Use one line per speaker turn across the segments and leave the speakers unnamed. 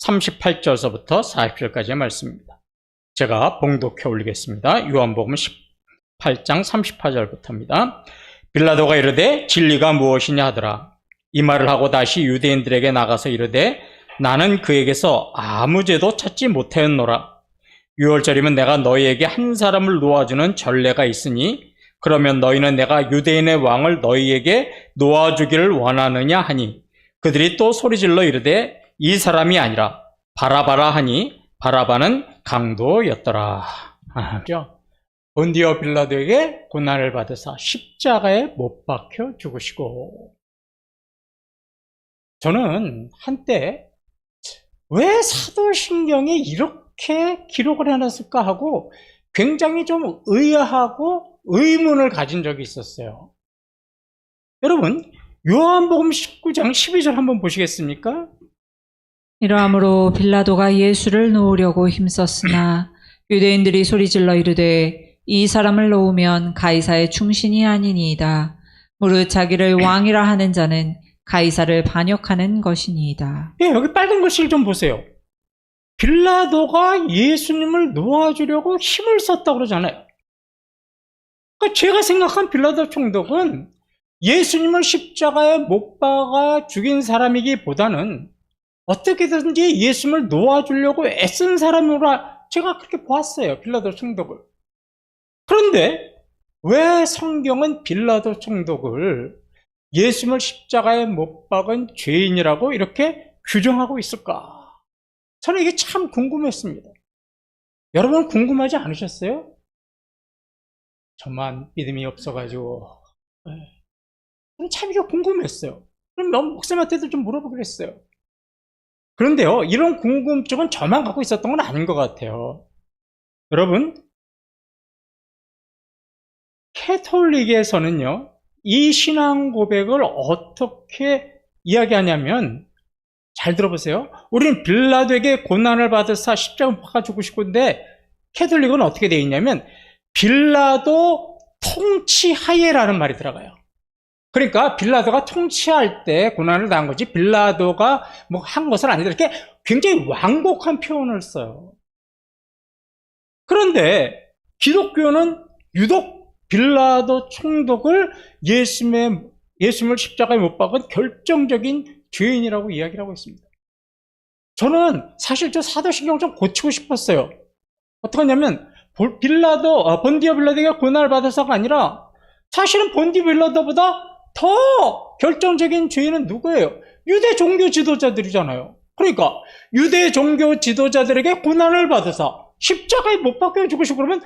38절서부터 40절까지의 말씀입니다. 제가 봉독해 올리겠습니다. 요한복음 18장 38절부터입니다. 빌라도가 이르되 진리가 무엇이냐 하더라. 이 말을 하고 다시 유대인들에게 나가서 이르되 나는 그에게서 아무 죄도 찾지 못하였노라. 6월절이면 내가 너희에게 한 사람을 놓아주는 전례가 있으니 그러면 너희는 내가 유대인의 왕을 너희에게 놓아주기를 원하느냐 하니 그들이 또 소리질러 이르되 이 사람이 아니라 바라바라 하니 바라바는 강도였더라. 본디오 빌라도에게 고난을 받으사 십자가에 못 박혀 죽으시고, 저는 한때 왜 사도신경에 이렇게 기록을 해놨을까 하고 굉장히 좀 의아하고 의문을 가진 적이 있었어요. 여러분, 요한복음 19장 12절 한번 보시겠습니까?
이러함으로 빌라도가 예수를 놓으려고 힘썼으나 유대인들이 소리질러 이르되 이 사람을 놓으면 가이사의 충신이 아니니이다. 무릇 자기를 왕이라 하는 자는 가이사를 반역하는 것이니이다.
예, 여기 빨간 글씨를 좀 보세요. 빌라도가 예수님을 놓아주려고 힘을 썼다고 그러잖아요. 그러니까 제가 생각한 빌라도 총독은 예수님을 십자가에 못 박아 죽인 사람이기보다는 어떻게든지 예수님을 놓아주려고 애쓴 사람으로 제가 그렇게 보았어요, 빌라도 총독을. 그런데 왜 성경은 빌라도 총독을 예수님을 십자가에 못 박은 죄인이라고 이렇게 규정하고 있을까? 저는 이게 참 궁금했습니다. 여러분 궁금하지 않으셨어요? 저만 믿음이 없어가지고 저는 참 이게 궁금했어요. 그럼 목사님한테도 좀 물어보기로 했어요. 그런데요, 이런 궁금증은 저만 갖고 있었던 건 아닌 것 같아요. 여러분, 캐톨릭에서는요, 이 신앙 고백을 어떻게 이야기하냐면, 잘 들어보세요. 우리는 빌라도에게 고난을 받으사 십자가에 못 박아 죽으시고인데, 캐톨릭은 어떻게 되어 있냐면 빌라도 통치하에라는 말이 들어가요. 그러니까 빌라도가 통치할 때 고난을 당한 거지 빌라도가 뭐 한 것은 아니다, 이렇게 굉장히 완곡한 표현을 써요. 그런데 기독교는 유독 빌라도 총독을 예수님을 십자가에 못 박은 결정적인 죄인이라고 이야기를 하고 있습니다. 저는 사실 저 사도신경을 좀 고치고 싶었어요. 어떻게 하냐면 본디오 빌라도에게 고난을 받아서가 아니라 사실은 본디오 빌라도보다 더 결정적인 죄인은 누구예요? 유대 종교 지도자들이잖아요. 그러니까 유대 종교 지도자들에게 고난을 받아서 십자가에 못 박혀 죽으시고 그러면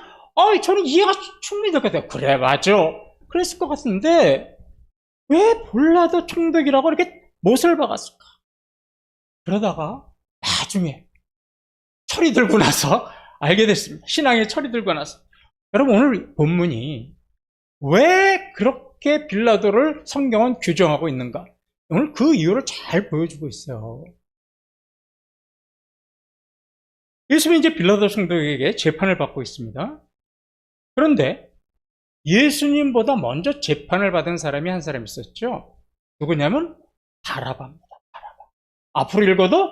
저는 이해가 충분히 될 것 같아요. 그래, 맞아. 그랬을 것 같은데 왜 빌라도 총독이라고 이렇게 못을 박았을까? 그러다가 나중에 철이 들고 나서 알게 됐습니다. 신앙의 철이 들고 나서. 여러분, 오늘 본문이 왜 그렇게 빌라도를 성경은 규정하고 있는가? 오늘 그 이유를 잘 보여주고 있어요. 예수님이 이제 빌라도 총독에게 재판을 받고 있습니다. 그런데 예수님보다 먼저 재판을 받은 사람이 한 사람 있었죠. 누구냐면 바라바입니다. 바라바. 앞으로 읽어도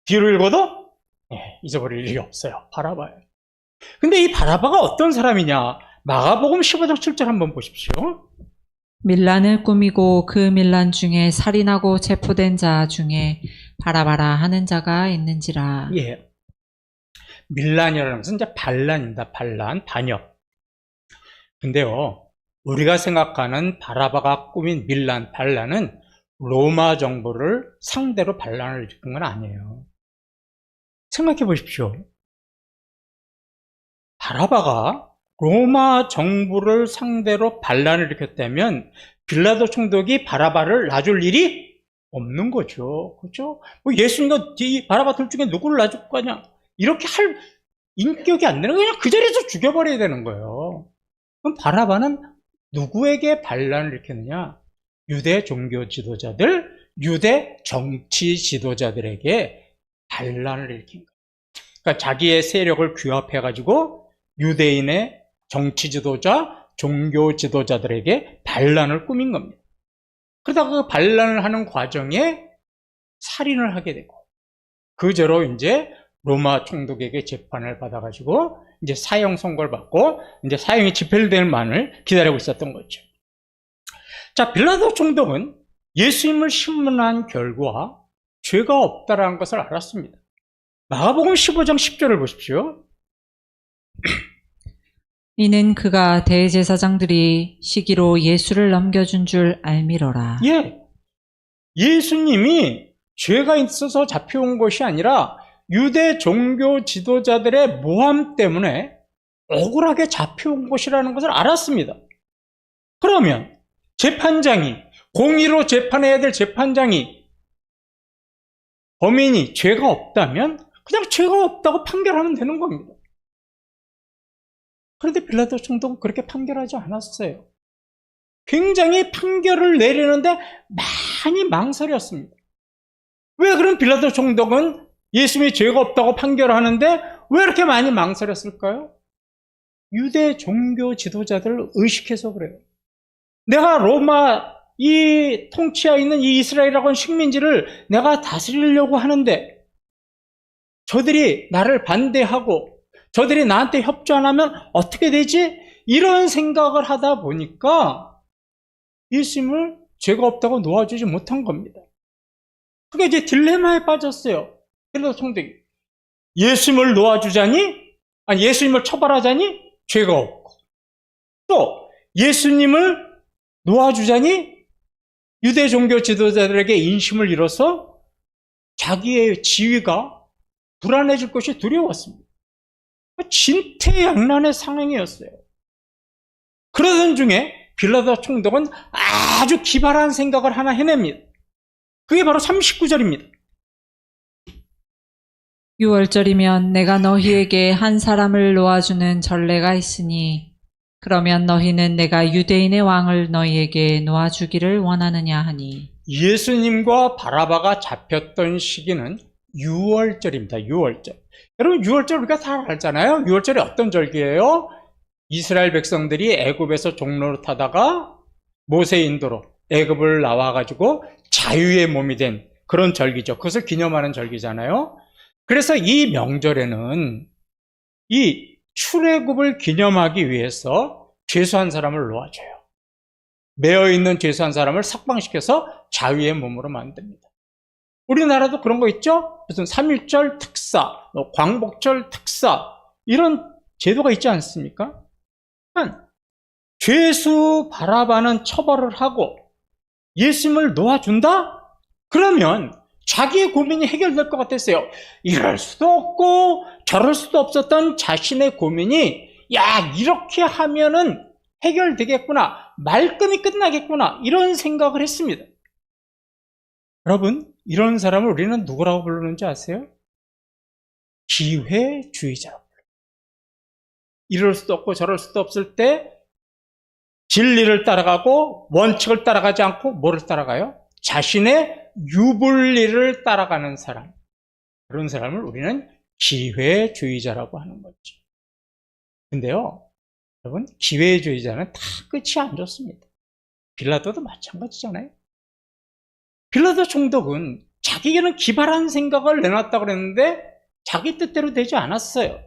뒤로 읽어도 잊어버릴 일이 없어요. 바라바예요. 근데 이 바라바가 어떤 사람이냐? 마가복음 15장 7절 한번 보십시오.
밀란을 꾸미고 그 밀란 중에 살인하고 체포된 자 중에 바라바라 하는 자가 있는지라.
예. 밀란이라는 것은 이제 반란입니다. 반란, 반역. 근데요, 우리가 생각하는 바라바가 꾸민 밀란, 반란은 로마 정부를 상대로 반란을 일으킨 건 아니에요. 생각해 보십시오. 바라바가 로마 정부를 상대로 반란을 일으켰다면 빌라도 총독이 바라바를 놔줄 일이 없는 거죠. 그렇죠? 예수님과 이 바라바 둘 중에 누구를 놔줄 거냐? 이렇게 할 인격이 안 되는 거예요. 그냥 그 자리에서 죽여버려야 되는 거예요. 그럼 바라바는 누구에게 반란을 일으켰느냐? 유대 종교 지도자들, 유대 정치 지도자들에게 반란을 일으킨 거예요. 그러니까 자기의 세력을 규합해가지고 유대인의 정치 지도자, 종교 지도자들에게 반란을 꾸민 겁니다. 그러다가 그 반란을 하는 과정에 살인을 하게 되고, 그 죄로 이제 로마 총독에게 재판을 받아가지고 이제 사형 선고를 받고 이제 사형이 집행될 만을 기다리고 있었던 거죠. 자, 빌라도 총독은 예수님을 신문한 결과 죄가 없다라는 것을 알았습니다. 마가복음 15장 10절을 보십시오.
이는 그가 대제사장들이 시기로 예수를 넘겨준 줄 알미러라.
예, 예수님이 죄가 있어서 잡혀온 것이 아니라 유대 종교 지도자들의 모함 때문에 억울하게 잡혀온 것이라는 것을 알았습니다. 그러면 재판장이, 공의로 재판해야 될 재판장이 범인이 죄가 없다면 그냥 죄가 없다고 판결하면 되는 겁니다. 그런데 빌라도 총독은 그렇게 판결하지 않았어요. 굉장히 판결을 내리는데 많이 망설였습니다. 왜 그럼 빌라도 총독은 예수님이 죄가 없다고 판결하는데 왜 이렇게 많이 망설였을까요? 유대 종교 지도자들을 의식해서 그래요. 내가 로마 이 통치하에 있는 이 이스라엘이라고 하는 식민지를 내가 다스리려고 하는데 저들이 나를 반대하고 저들이 나한테 협조 안 하면 어떻게 되지? 이런 생각을 하다 보니까 예수님을 죄가 없다고 놓아주지 못한 겁니다. 그게 이제 딜레마에 빠졌어요. 빌라도 총독이. 예수님을 놓아주자니? 아니, 예수님을 처벌하자니? 죄가 없고. 또, 예수님을 놓아주자니? 유대 종교 지도자들에게 인심을 잃어서 자기의 지위가 불안해질 것이 두려웠습니다. 진퇴양난의 상황이었어요. 그러던 중에 빌라도 총독은 아주 기발한 생각을 하나 해냅니다. 그게 바로 39절입니다.
6월절이면 내가 너희에게 한 사람을 놓아주는 전례가 있으니 그러면 너희는 내가 유대인의 왕을 너희에게 놓아주기를 원하느냐 하니.
예수님과 바라바가 잡혔던 시기는 6월절입니다. 6월절. 여러분 6월절 우리가 다 알잖아요. 6월절이 어떤 절기예요? 이스라엘 백성들이 애굽에서 종로를 타다가 모세 인도로 애굽을 나와가지고 자유의 몸이 된 그런 절기죠. 그것을 기념하는 절기잖아요. 그래서 이 명절에는 이 출애굽을 기념하기 위해서 죄수한 사람을 놓아줘요. 매어있는 죄수한 사람을 석방시켜서 자유의 몸으로 만듭니다. 우리나라도 그런 거 있죠? 무슨 3.1절 특사, 광복절 특사 이런 제도가 있지 않습니까? 죄수 바라바는 처벌을 하고 예수님을 놓아준다? 그러면 자기의 고민이 해결될 것 같았어요. 이럴 수도 없고 저럴 수도 없었던 자신의 고민이 야, 이렇게 하면은 해결되겠구나, 말끔히 끝나겠구나, 이런 생각을 했습니다. 여러분, 이런 사람을 우리는 누구라고 부르는지 아세요? 기회주의자라고 불러요. 이럴 수도 없고 저럴 수도 없을 때 진리를 따라가고 원칙을 따라가지 않고 뭐를 따라가요? 자신의 유불리를 따라가는 사람. 그런 사람을 우리는 기회주의자라고 하는 거죠. 근데요, 여러분, 기회주의자는 다 끝이 안 좋습니다. 빌라도도 마찬가지잖아요. 빌라도 총독은 자기에게는 기발한 생각을 내놨다고 그랬는데 자기 뜻대로 되지 않았어요.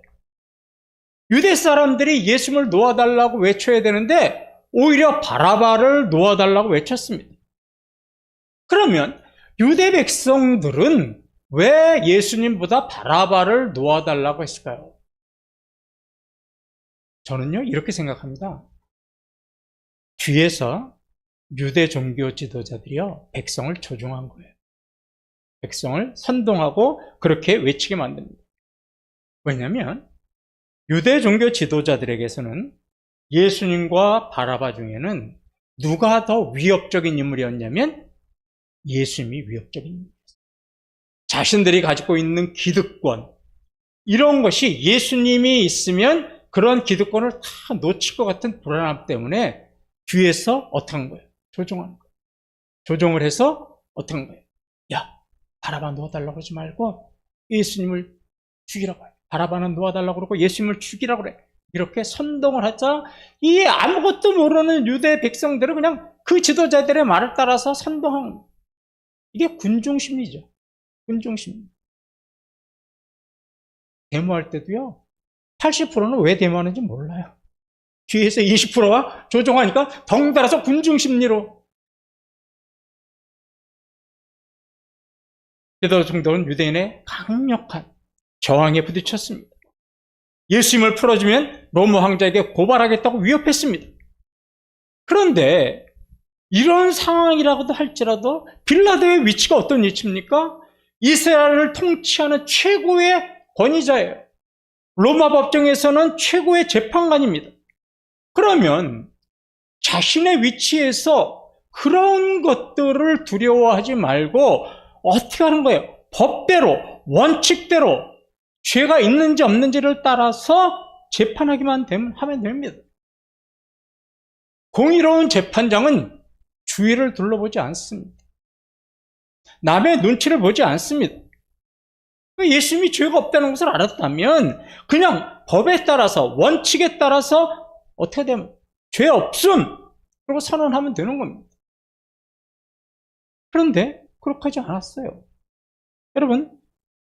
유대 사람들이 예수님을 놓아달라고 외쳐야 되는데 오히려 바라바를 놓아달라고 외쳤습니다. 그러면 유대 백성들은 왜 예수님보다 바라바를 놓아달라고 했을까요? 저는요, 이렇게 생각합니다. 뒤에서 유대 종교 지도자들이요, 백성을 조종한 거예요. 백성을 선동하고 그렇게 외치게 만듭니다. 왜냐하면 유대 종교 지도자들에게서는 예수님과 바라바 중에는 누가 더 위협적인 인물이었냐면 예수님이 위협적인 인물이었어요. 자신들이 가지고 있는 기득권, 이런 것이 예수님이 있으면 그런 기득권을 다 놓칠 것 같은 불안함 때문에 뒤에서 어떻게 한 거예요? 조종하는 거예요. 조종을 해서 어떻게 한 거예요? 야, 바라바 놓아달라고 하지 말고 예수님을 죽이라고 해. 바라바는 놓아달라고 그러고 예수님을 죽이라고 그래. 이렇게 선동을 하자 이 아무것도 모르는 유대 백성들은 그냥 그 지도자들의 말을 따라서 선동한 거예요. 이게 군중심리죠. 군중심리. 데모할 때도요, 80%는 왜 데모하는지 몰라요. 뒤에서 20%가 조종하니까 덩달아서 군중 심리로. 베드로 총독은 유대인의 강력한 저항에 부딪혔습니다. 예수님을 풀어주면 로마 황제에게 고발하겠다고 위협했습니다. 그런데 이런 상황이라고도 할지라도 빌라도의 위치가 어떤 위치입니까? 이스라엘을 통치하는 최고의 권위자예요. 로마 법정에서는 최고의 재판관입니다. 그러면 자신의 위치에서 그런 것들을 두려워하지 말고 어떻게 하는 거예요? 법대로, 원칙대로 죄가 있는지 없는지를 따라서 재판하기만 하면 됩니다. 공의로운 재판장은 주위를 둘러보지 않습니다. 남의 눈치를 보지 않습니다. 예수님이 죄가 없다는 것을 알았다면 그냥 법에 따라서, 원칙에 따라서 어떻게 되면 죄 없음! 그리고 선언하면 되는 겁니다. 그런데 그렇게 하지 않았어요. 여러분,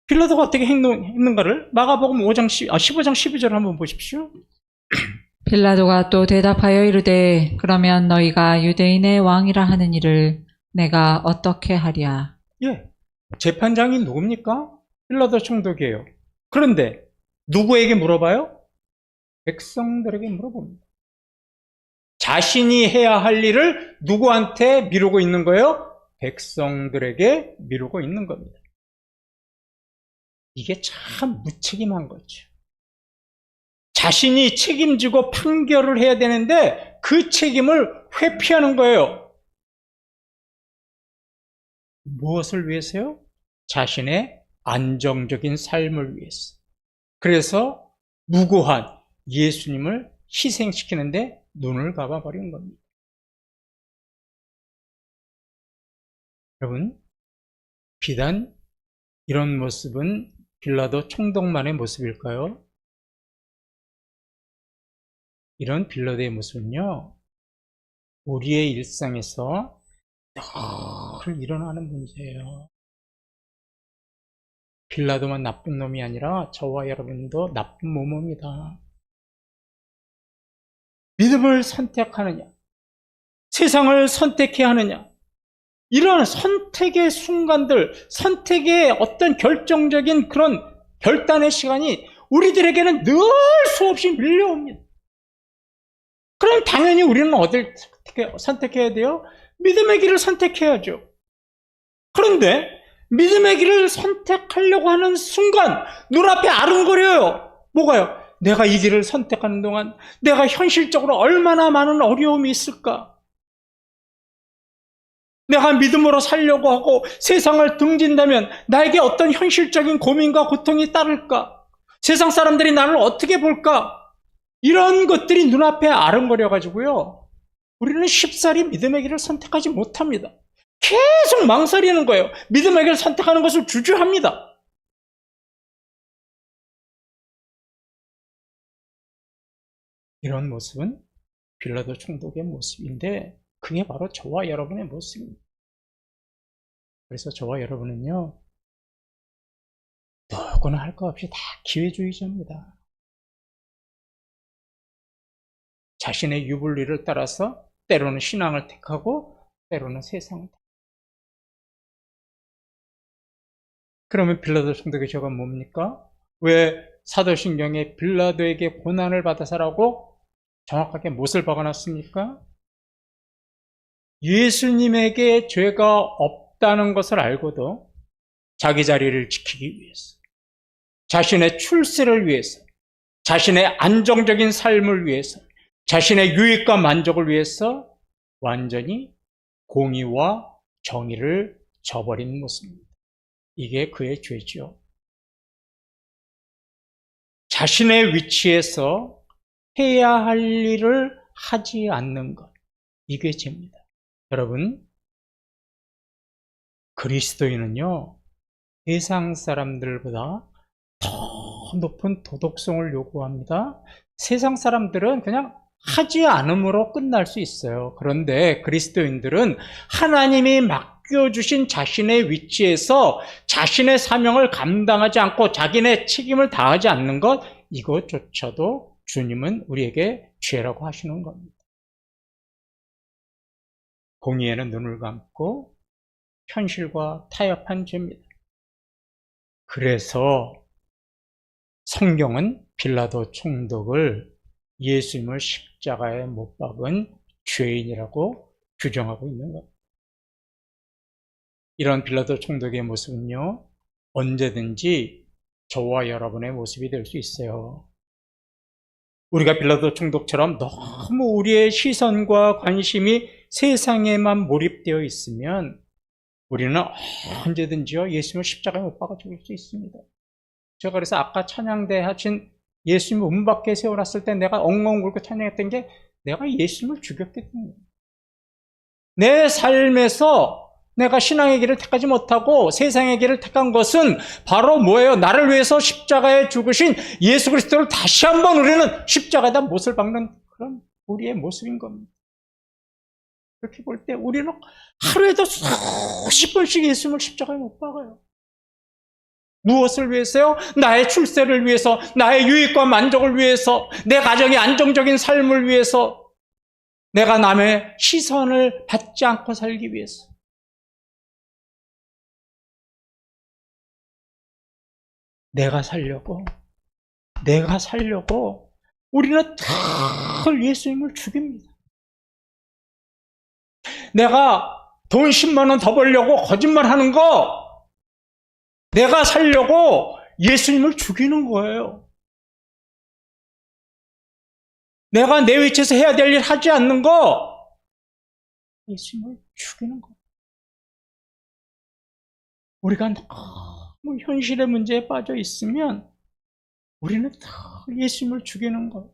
빌라도가 어떻게 행동했는가를 마가복음 15장 12절을 한번 보십시오.
빌라도가 또 대답하여 이르되 그러면 너희가 유대인의 왕이라 하는 일을 내가 어떻게 하랴.
예, 재판장이 누굽니까? 빌라도 총독이에요. 그런데 누구에게 물어봐요? 백성들에게 물어봅니다. 자신이 해야 할 일을 누구한테 미루고 있는 거예요? 백성들에게 미루고 있는 겁니다. 이게 참 무책임한 거죠. 자신이 책임지고 판결을 해야 되는데 그 책임을 회피하는 거예요. 무엇을 위해서요? 자신의 안정적인 삶을 위해서. 그래서 무고한 예수님을 희생시키는데 눈을 감아버린 겁니다. 여러분, 비단 이런 모습은 빌라도 총독만의 모습일까요? 이런 빌라도의 모습은요, 우리의 일상에서 늘 일어나는 문제예요. 빌라도만 나쁜 놈이 아니라 저와 여러분도 나쁜 모모입니다. 믿음을 선택하느냐, 세상을 선택해야 하느냐, 이런 선택의 순간들, 선택의 어떤 결정적인 그런 결단의 시간이 우리들에게는 늘 수없이 밀려옵니다. 그럼 당연히 우리는 어딜 선택해야 돼요? 믿음의 길을 선택해야죠. 그런데 믿음의 길을 선택하려고 하는 순간 눈앞에 아른거려요. 뭐가요? 내가 이 길을 선택하는 동안 내가 현실적으로 얼마나 많은 어려움이 있을까? 내가 믿음으로 살려고 하고 세상을 등진다면 나에게 어떤 현실적인 고민과 고통이 따를까? 세상 사람들이 나를 어떻게 볼까? 이런 것들이 눈앞에 아른거려가지고요, 우리는 쉽사리 믿음의 길을 선택하지 못합니다. 계속 망설이는 거예요. 믿음의 길을 선택하는 것을 주저합니다. 이런 모습은 빌라도 총독의 모습인데 그게 바로 저와 여러분의 모습입니다. 그래서 저와 여러분은요, 누구나 할 것 없이 다 기회주의자입니다. 자신의 유불리를 따라서 때로는 신앙을 택하고 때로는 세상을 택하고. 그러면 빌라도 총독의 죄가 뭡니까? 왜 사도신경에 빌라도에게 고난을 받아서라고 정확하게 못을 박아놨습니까? 예수님에게 죄가 없다는 것을 알고도 자기 자리를 지키기 위해서, 자신의 출세를 위해서, 자신의 안정적인 삶을 위해서, 자신의 유익과 만족을 위해서 완전히 공의와 정의를 저버린 모습입니다. 이게 그의 죄죠. 자신의 위치에서 해야 할 일을 하지 않는 것, 이게 죄입니다. 여러분, 그리스도인은요, 세상 사람들보다 더 높은 도덕성을 요구합니다. 세상 사람들은 그냥 하지 않음으로 끝날 수 있어요. 그런데 그리스도인들은 하나님이 맡겨주신 자신의 위치에서 자신의 사명을 감당하지 않고 자기네 책임을 다하지 않는 것, 이것조차도 주님은 우리에게 죄라고 하시는 겁니다. 공의에는 눈을 감고 현실과 타협한 죄입니다. 그래서 성경은 빌라도 총독을 예수님을 십자가에 못 박은 죄인이라고 규정하고 있는 겁니다. 이런 빌라도 총독의 모습은요, 언제든지 저와 여러분의 모습이 될 수 있어요. 우리가 빌라도 총독처럼 너무 우리의 시선과 관심이 세상에만 몰입되어 있으면 우리는 언제든지요 예수님을 십자가에 못 박아 죽일 수 있습니다. 제가 그래서 아까 찬양대 하신 예수님을 문 밖에 세워놨을 때 내가 엉엉 울고 찬양했던 게 내가 예수님을 죽였기 때문에, 내 삶에서 내가 신앙의 길을 택하지 못하고 세상의 길을 택한 것은 바로 뭐예요? 나를 위해서 십자가에 죽으신 예수 그리스도를 다시 한번 우리는 십자가에다 못을 박는 그런 우리의 모습인 겁니다. 그렇게 볼 때 우리는 하루에도 수십 번씩 예수님을 십자가에 못 박아요. 무엇을 위해서요? 나의 출세를 위해서, 나의 유익과 만족을 위해서, 내 가정의 안정적인 삶을 위해서, 내가 남의 시선을 받지 않고 살기 위해서. 내가 살려고 우리는 늘 예수님을 죽입니다. 내가 돈 10만 원 더 벌려고 거짓말하는 거, 내가 살려고 예수님을 죽이는 거예요. 내가 내 위치에서 해야 될 일 하지 않는 거, 예수님을 죽이는 거예요. 우리가 너무 현실의 문제에 빠져 있으면 우리는 다 예수님을 죽이는 거예요.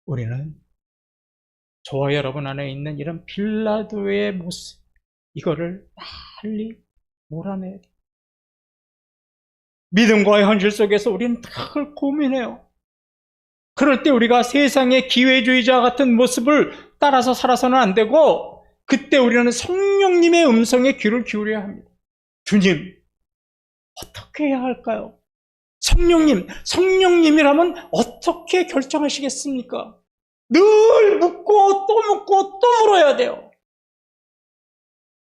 우리는 저와 여러분 안에 있는 이런 빌라도의 모습, 이거를 빨리 몰아내야 돼요. 믿음과 현실 속에서 우리는 늘 고민해요. 그럴 때 우리가 세상의 기회주의자 같은 모습을 따라서 살아서는 안 되고, 그때 우리는 성령님의 음성에 귀를 기울여야 합니다. 주님, 어떻게 해야 할까요? 성령님이라면 어떻게 결정하시겠습니까? 늘 묻고 또 물어야 돼요.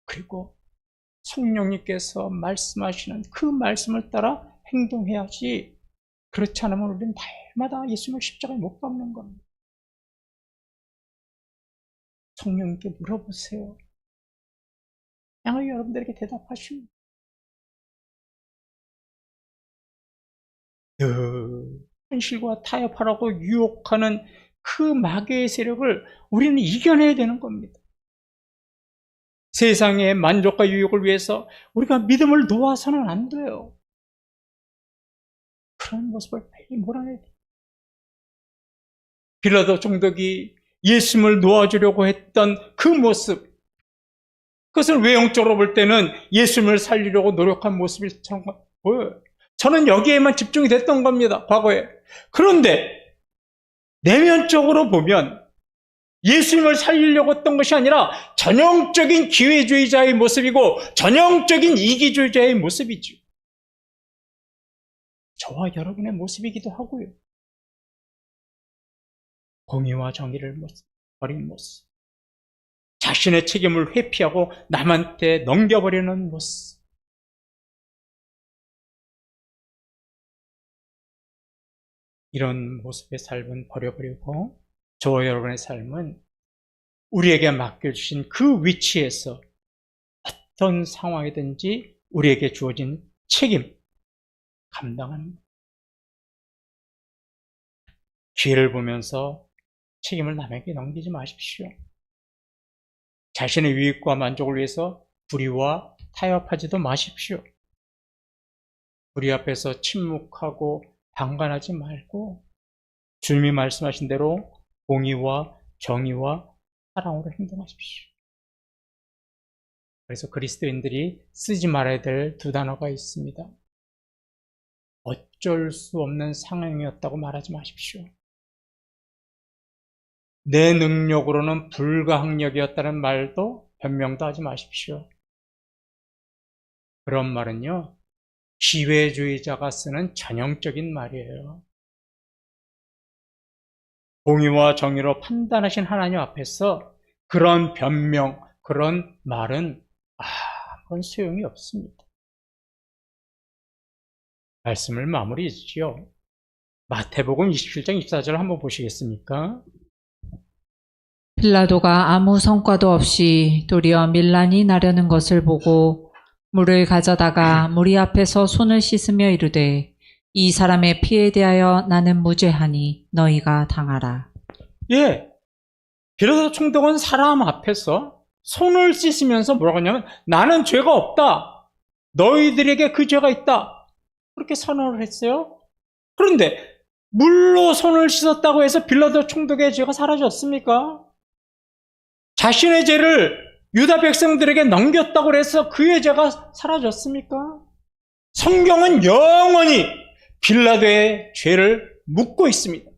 그리고 성령님께서 말씀하시는 그 말씀을 따라 행동해야지, 그렇지 않으면 우리는 날마다 예수님을 십자가에 못 박는 겁니다. 성령님께 물어보세요. 양을 여러분들에게 대답하십니다. 현실과 타협하라고 유혹하는 그 마귀의 세력을 우리는 이겨내야 되는 겁니다. 세상의 만족과 유혹을 위해서 우리가 믿음을 놓아서는 안 돼요. 그런 모습을 빨리 몰아내야 돼요. 빌라도 총독이 예수님을 놓아주려고 했던 그 모습, 그것을 외형적으로 볼 때는 예수님을 살리려고 노력한 모습처럼 보여요. 저는 여기에만 집중이 됐던 겁니다, 과거에. 그런데 내면적으로 보면 예수님을 살리려고 했던 것이 아니라 전형적인 기회주의자의 모습이고 전형적인 이기주의자의 모습이죠. 저와 여러분의 모습이기도 하고요. 공의와 정의를 버린 모습, 자신의 책임을 회피하고 남한테 넘겨버리는 모습, 이런 모습의 삶은 버려버리고 저와 여러분의 삶은 우리에게 맡겨주신 그 위치에서 어떤 상황이든지 우리에게 주어진 책임 감당하는 것. 기회를 보면서 책임을 남에게 넘기지 마십시오. 자신의 유익과 만족을 위해서 불의와 타협하지도 마십시오. 불의 앞에서 침묵하고 방관하지 말고 주님이 말씀하신 대로 공의와 정의와 사랑으로 행동하십시오. 그래서 그리스도인들이 쓰지 말아야 될 두 단어가 있습니다. 어쩔 수 없는 상황이었다고 말하지 마십시오. 내 능력으로는 불가항력이었다는 말도 변명도 하지 마십시오. 그런 말은요, 기회주의자가 쓰는 전형적인 말이에요. 공의와 정의로 판단하신 하나님 앞에서 그런 변명, 그런 말은 아무런 소용이 없습니다. 말씀을 마무리 짓지요. 마태복음 27장 24절 한번 보시겠습니까?
빌라도가 아무 성과도 없이 도리어 밀란이 나려는 것을 보고 물을 가져다가 무리 앞에서 손을 씻으며 이르되 이 사람의 피에 대하여 나는 무죄하니 너희가 당하라.
예, 빌라도 총독은 사람 앞에서 손을 씻으면서 뭐라고 하냐면 나는 죄가 없다. 너희들에게 그 죄가 있다. 그렇게 선언을 했어요. 그런데 물로 손을 씻었다고 해서 빌라도 총독의 죄가 사라졌습니까? 자신의 죄를 유다 백성들에게 넘겼다고 해서 그의 죄가 사라졌습니까? 성경은 영원히 빌라도의 죄를 묻고 있습니다.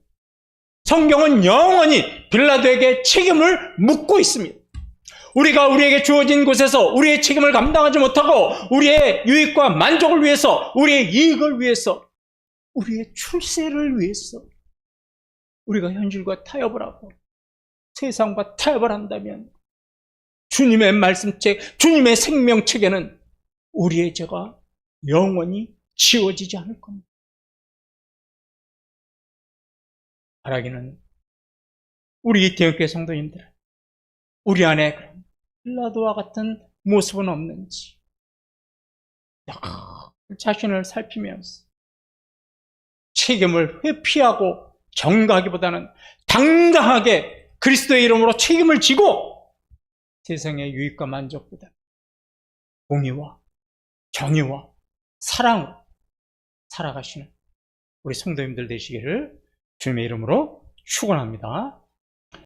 성경은 영원히 빌라도에게 책임을 묻고 있습니다. 우리가 우리에게 주어진 곳에서 우리의 책임을 감당하지 못하고 우리의 유익과 만족을 위해서, 우리의 이익을 위해서, 우리의 출세를 위해서 우리가 현실과 타협을 하고 세상과 타협을 한다면 주님의 말씀책, 주님의 생명책에는 우리의 죄가 영원히 지워지지 않을 겁니다. 바라기는 우리 대형교회 성도님들, 우리 안에 빌라도와 같은 모습은 없는지 자신을 살피면서 책임을 회피하고 경가하기보다는 당당하게 그리스도의 이름으로 책임을 지고 세상의 유익과 만족보다 공의와 정의와 사랑으로 살아가시는 우리 성도님들 되시기를 주님의 이름으로 축원합니다.